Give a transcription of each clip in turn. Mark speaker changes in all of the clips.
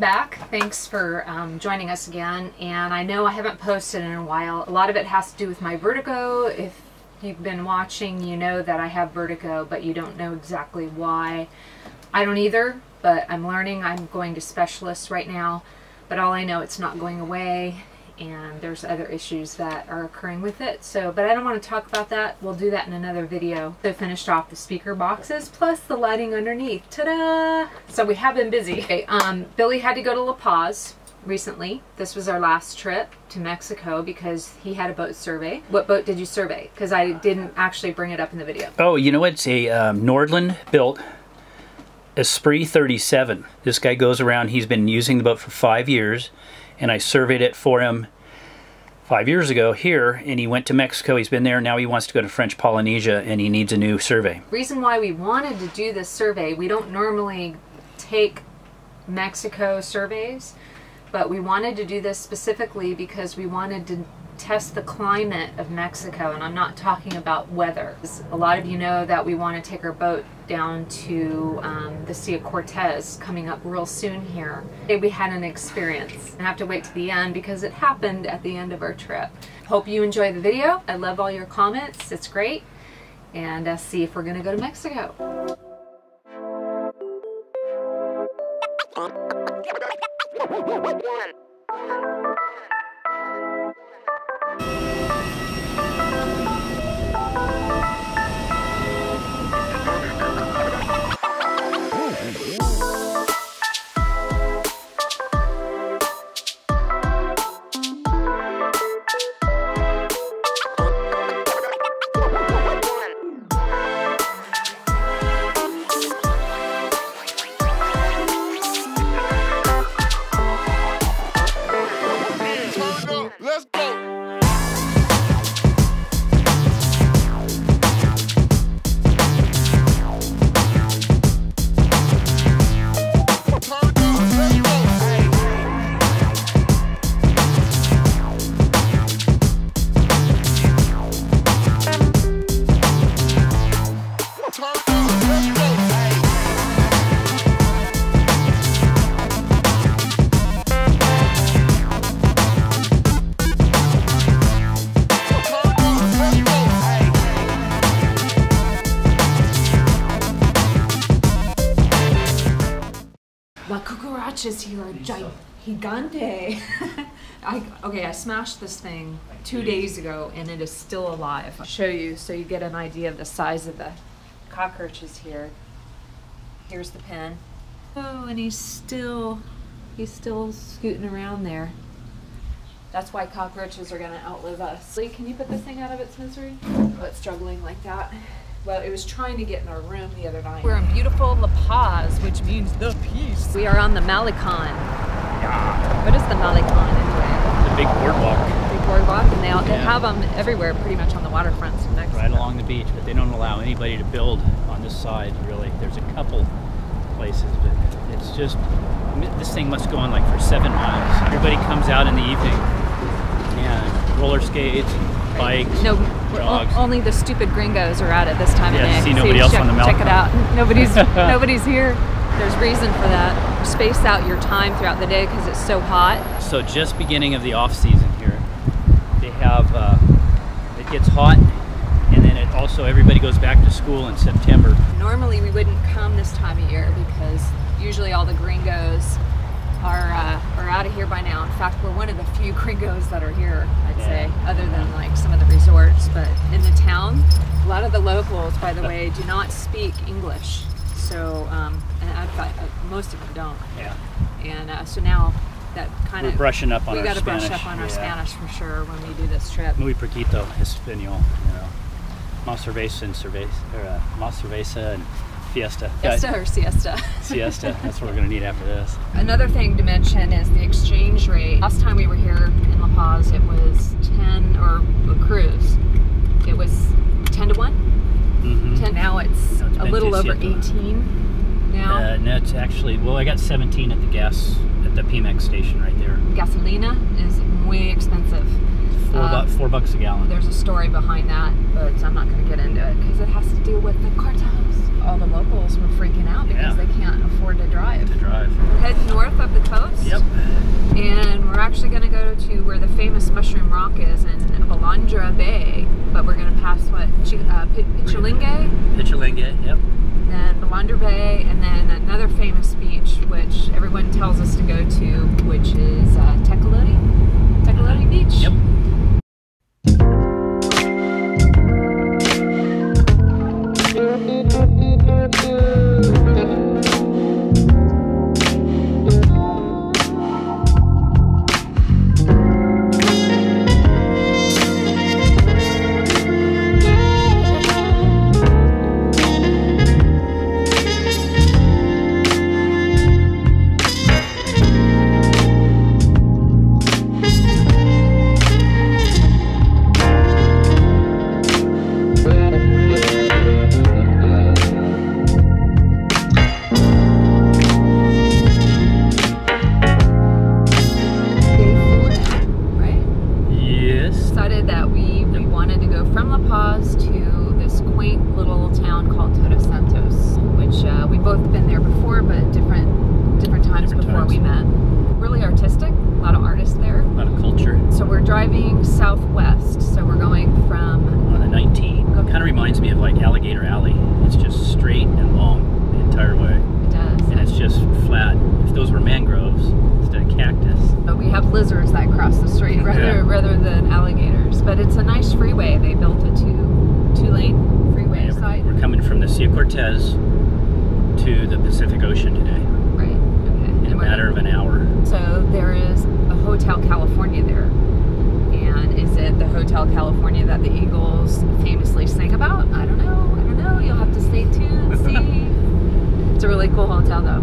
Speaker 1: back. Thanks for joining us again. And I know I haven't posted in a while. A lot of it has to do with my vertigo. If you've been watching, you know that I have vertigo, but you don't know exactly why. I don't either, but I'm learning. I'm going to specialists right now, but all I know, it's not going away, and there's other issues that are occurring with it. So, but I don't want to talk about that. We'll do that in another video. So finished off the speaker boxes plus the lighting underneath. Ta-da! So we have been busy. Okay, Billy had to go to La Paz recently. This was our last trip to Mexico because he had a boat survey. What boat did you survey? Because I didn't actually bring it up in the video.
Speaker 2: Oh, you know what? It's a Nordland built Esprit 37. This guy goes around. He's been using the boat for 5 years. And I surveyed it for him 5 years ago here, and he went to Mexico. He's been there. Now he wants to go to French Polynesia, and he needs a new survey.
Speaker 1: Reason why we wanted to do this survey, we don't normally take Mexico surveys, but we wanted to do this specifically because we wanted to test the climate of Mexico, and I'm not talking about weather. A lot of you know that we want to take our boat down to the Sea of Cortez coming up real soon here. We had an experience. I have to wait to the end because it happened at the end of our trip. Hope you enjoy the video. I love all your comments. It's great. And see if we're going to go to Mexico. La cucarachas here are gigante. I smashed this thing 2 days ago and it is still alive. I'll show you so you get an idea of the size of the cockroaches here. Here's the pen. Oh, and he's still scooting around there. That's why cockroaches are gonna outlive us. Lee, can you put this thing out of its misery? Oh, it's struggling like that. Well, it was trying to get in our room the other night. We're in beautiful La Paz, which means the peace. We are on the Malecon. Yeah. What is the Malecon anyway?
Speaker 2: The big boardwalk.
Speaker 1: Big boardwalk, and they have them everywhere, pretty much on the waterfronts in Mexico.
Speaker 2: Right along the beach, but they don't allow anybody to build on this side, really. There's a couple places, but it's just, this thing must go on like for 7 miles. Everybody comes out in the evening and roller skates, bikes, dogs.
Speaker 1: Only the stupid gringos are at it this time of day.
Speaker 2: See nobody else on the mountain.
Speaker 1: Check it out. Nobody's here. There's reason for that. Space out your time throughout the day because it's so hot.
Speaker 2: So just beginning of the off season here, they have it gets hot, and then it also everybody goes back to school in September.
Speaker 1: Normally we wouldn't come this time of year because usually all the gringos are out of here by now. In fact, we're one of the few gringos that are here, I'd say, other than like some of the resorts. But in the town, a lot of the locals, by the way, do not speak English. So, and in fact, most of them don't. Yeah. And so now that kind of
Speaker 2: we're brushing up on our Spanish.
Speaker 1: We got to brush up on our Spanish for sure when we do this trip.
Speaker 2: Muy poquito español, you know. Más cerveza and fiesta.
Speaker 1: Fiesta or siesta?
Speaker 2: Siesta. That's what we're going to need after this.
Speaker 1: Another thing to mention is the exchange rate. Last time we were here in La Paz, it was 10, or a cruise. It was 10 to 1. Mm-hmm. 10. Now it's a little over 18 now.
Speaker 2: No, it's actually, well, I got 17 at the Pemex station right there.
Speaker 1: Gasolina is muy expensive.
Speaker 2: $4 a gallon.
Speaker 1: There's a story behind that, but I'm not going to get into it because it has to do with the cartels. All the locals were freaking out because they can't afford to drive. We're heading north up the coast.
Speaker 2: Yep.
Speaker 1: And we're actually going to go to where the famous Mushroom Rock is in Balandra Bay, but we're going to pass what? Pichilingue?
Speaker 2: Pichilingue, yep.
Speaker 1: Then Balandra Bay, and then another famous beach, which everyone tells us to go to, which is Tecolote Beach.
Speaker 2: Yep.
Speaker 1: Southwest, so we're going from
Speaker 2: on the 19. Kind of reminds me of like Alligator Alley. It's just straight and long the entire way.
Speaker 1: It does.
Speaker 2: And it's just flat. If those were mangroves instead of cactus.
Speaker 1: But we have lizards that cross the street rather than alligators. But it's a nice freeway. They built a two-lane freeway side.
Speaker 2: We're coming from the Sea Cortez to the Pacific Ocean today.
Speaker 1: Right. Okay.
Speaker 2: In a matter of an hour.
Speaker 1: So there is a Hotel California there. And is it the Hotel California that the Eagles famously sing about? I don't know. You'll have to stay tuned and see. It's a really cool hotel though.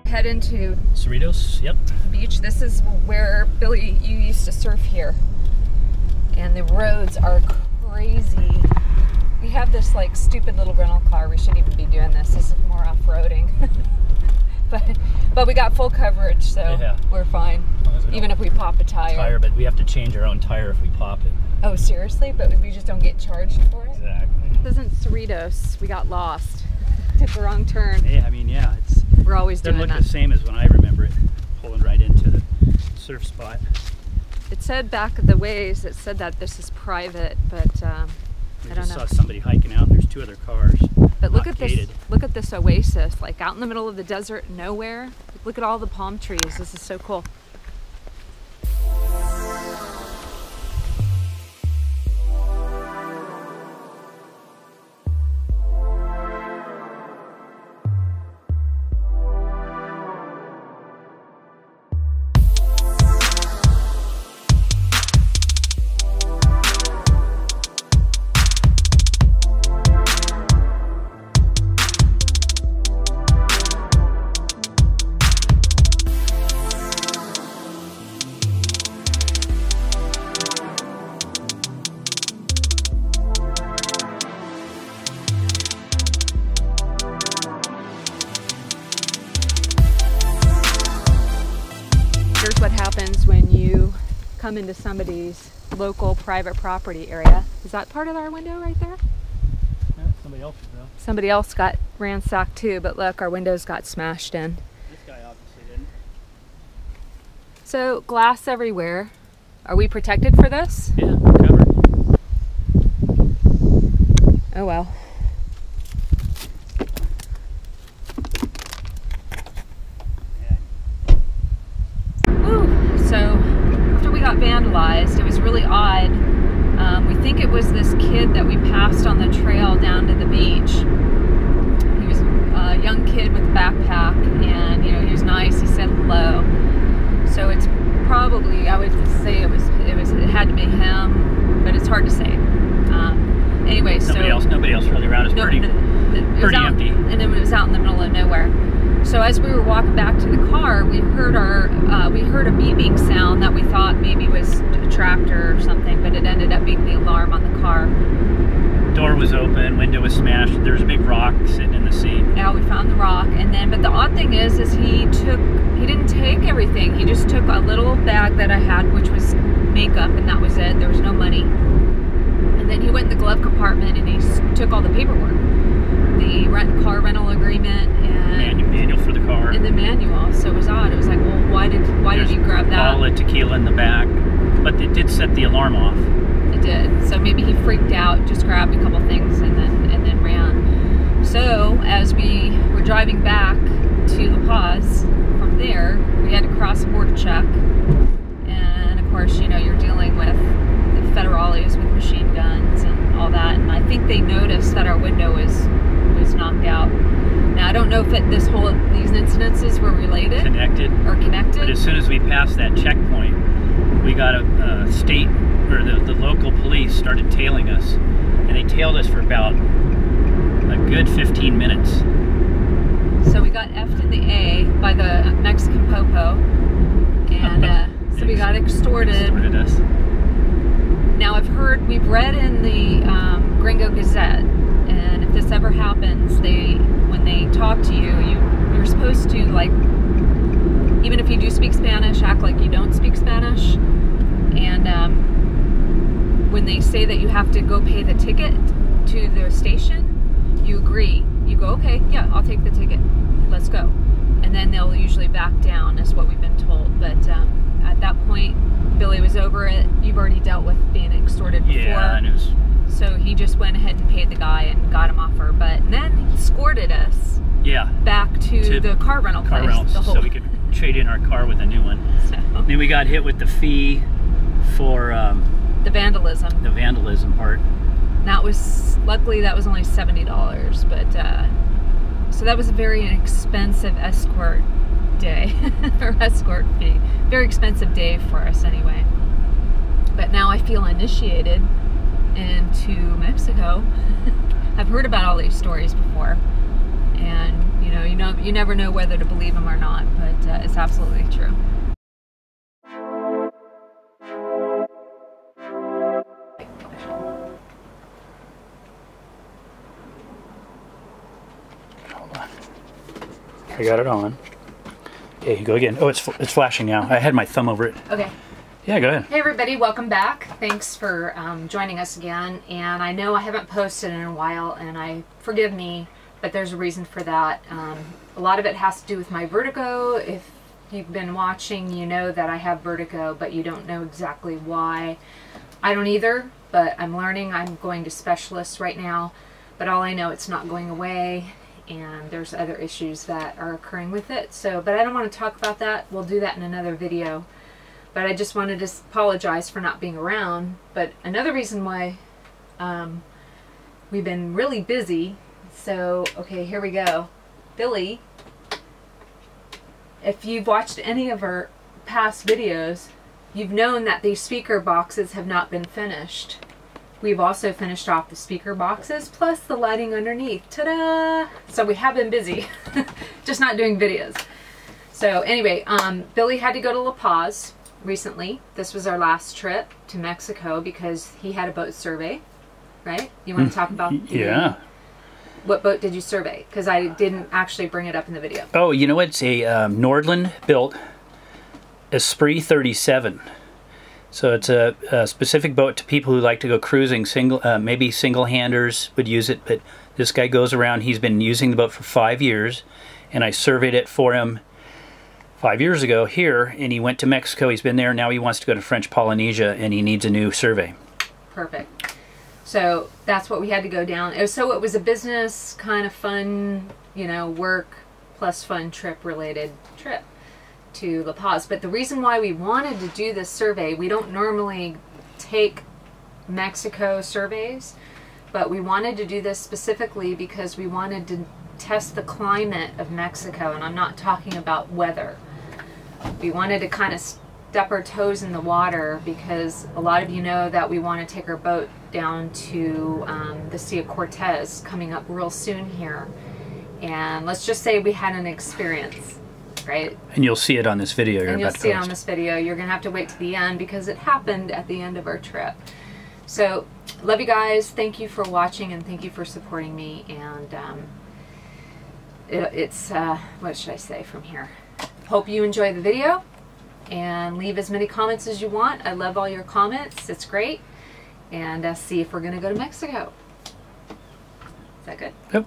Speaker 1: Head into
Speaker 2: Cerritos, yep.
Speaker 1: Beach. This is where Billy, you used to surf here. And the roads are crazy. We have this like stupid little rental car. We shouldn't even be doing this. This is more off-roading. but we got full coverage, so we're fine. Even if we pop a tire.
Speaker 2: But we have to change our own tire if we pop it.
Speaker 1: Oh, seriously? But we just don't get charged for it?
Speaker 2: Exactly.
Speaker 1: This isn't Cerritos. We got lost. Took the wrong turn.
Speaker 2: Yeah, I mean, yeah,
Speaker 1: we're always doing that.
Speaker 2: Doesn't look the same as when I remember it, pulling right into the surf spot.
Speaker 1: It said back of the ways, it said that this is private, but I don't know.
Speaker 2: I saw somebody hiking out, and there's 2 other cars.
Speaker 1: But look at this! Look at this oasis, like out in the middle of the desert, nowhere. Look at all the palm trees. This is so cool. Here's what happens when you come into somebody's local private property area. Is that part of our window right there?
Speaker 2: Yeah, somebody else's though.
Speaker 1: Somebody else got ransacked too, but look, our windows got smashed in.
Speaker 2: This guy obviously didn't.
Speaker 1: So, glass everywhere. Are we protected for this?
Speaker 2: Yeah, we're covered.
Speaker 1: Oh well. think it was this kid that we passed on the trail down to the beach. He was a young kid with a backpack, and he was nice. He said hello. So it's probably, I would say it had to be him, but it's hard to say. Anyway,
Speaker 2: nobody else really around. It's pretty empty.
Speaker 1: And then it was out in the middle of nowhere. So as we were walking back to the car, we heard a beeping sound that we thought maybe was a tractor or something, but it ended up being the alarm on the car.
Speaker 2: Door was open, window was smashed. There's a big rock sitting in the seat.
Speaker 1: Yeah, we found the rock, but the odd thing is he didn't take everything. He just took a little bag that I had, which was makeup, and that was it. There was no money. And then he went in the glove compartment and he took all the paperwork, the car rental agreement, and
Speaker 2: manual for the car,
Speaker 1: and the manual. So it was odd. It was like, well, why did you grab that?
Speaker 2: Bottle of tequila in the back, but it did set the alarm off.
Speaker 1: It did. So maybe he freaked out, just grabbed a couple things, and then ran. So as we were driving back to La Paz, from there we had to cross a border check, and of course, you're dealing with the federales with machine guns and all that, and I think they noticed that our window was knocked out. Now I don't know if these incidences were connected.
Speaker 2: But as soon as we passed that checkpoint, we got a state, or the local police started tailing us, and they tailed us for about a good 15 minutes.
Speaker 1: So we got F'd in the A by the Mexican popo, and so we got extorted.
Speaker 2: Extorted us.
Speaker 1: Now we've read in the Gringo Gazette, and if this ever happens, when they talk to you're supposed to, like, even if you do speak Spanish, act like you don't speak Spanish. And when they say that you have to go pay the ticket to the station, you agree. You go, okay, yeah, I'll take the ticket. Let's go. And then they'll usually back down, is what we've been told. But at that point, Billy was over it. You've already dealt with being extorted before.
Speaker 2: Yeah, and it was...
Speaker 1: So he just went ahead and paid the guy and got him off her. But then he escorted us back to the car rental place.
Speaker 2: So we could trade in our car with a new one.
Speaker 1: So.
Speaker 2: Then we got hit with the fee for
Speaker 1: the vandalism.
Speaker 2: The vandalism part.
Speaker 1: Luckily that was only $70, but so that was a very expensive escort day, or escort fee. Very expensive day for us anyway. But now I feel initiated into Mexico. I've heard about all these stories before, and you never know whether to believe them or not, but it's absolutely true.
Speaker 2: Hold on. I got it on. Okay, go again. Oh, it's flashing now. I had my thumb over it.
Speaker 1: Okay.
Speaker 2: Yeah, go ahead.
Speaker 1: Hey everybody, welcome back. Thanks for joining us again. And I know I haven't posted in a while, and forgive me, but there's a reason for that. A lot of it has to do with my vertigo. If you've been watching, you know that I have vertigo, but you don't know exactly why. I don't either, but I'm learning. I'm going to specialists right now, but all I know, it's not going away, and there's other issues that are occurring with it. But I don't want to talk about that. We'll do that in another video. But I just wanted to apologize for not being around. But another reason why we've been really busy. So, okay, here we go. Billy, if you've watched any of our past videos, you've known that these speaker boxes have not been finished. We've also finished off the speaker boxes, plus the lighting underneath. Ta-da! So we have been busy, just not doing videos. So anyway, Billy had to go to La Paz recently. This was our last trip to Mexico because he had a boat survey, right? You want to talk about
Speaker 2: yeah.
Speaker 1: What boat did you survey? Because I didn't actually bring it up in the video.
Speaker 2: Oh, you know, it's a Nordland built Esprit 37. So it's a specific boat to people who like to go cruising. Maybe single-handers would use it, but this guy goes around. He's been using the boat for 5 years, and I surveyed it for him 5 years ago here, and he went to Mexico. He's been there. Now he wants to go to French Polynesia, and he needs a new survey. Perfect.
Speaker 1: So that's what we had to go down. So it was a business kind of fun, you know, work plus fun related trip to La Paz. But the reason why we wanted to do this survey, we don't normally take Mexico surveys, but we wanted to do this specifically because we wanted to test the climate of Mexico, and I'm not talking about weather. We wanted to kind of step our toes in the water because a lot of you know that we want to take our boat down to the Sea of Cortez coming up real soon here. And let's just say we had an experience, right?
Speaker 2: And you'll see it on this video you're about to post.
Speaker 1: And you'll see it on this video. You're going to have to wait to the end because it happened at the end of our trip. So, love you guys. Thank you for watching and thank you for supporting me. And it's, what should I say from here? Hope you enjoy the video and leave as many comments as you want. I love all your comments. It's great. And see if we're going to go to Mexico. Is that good?
Speaker 2: Yep.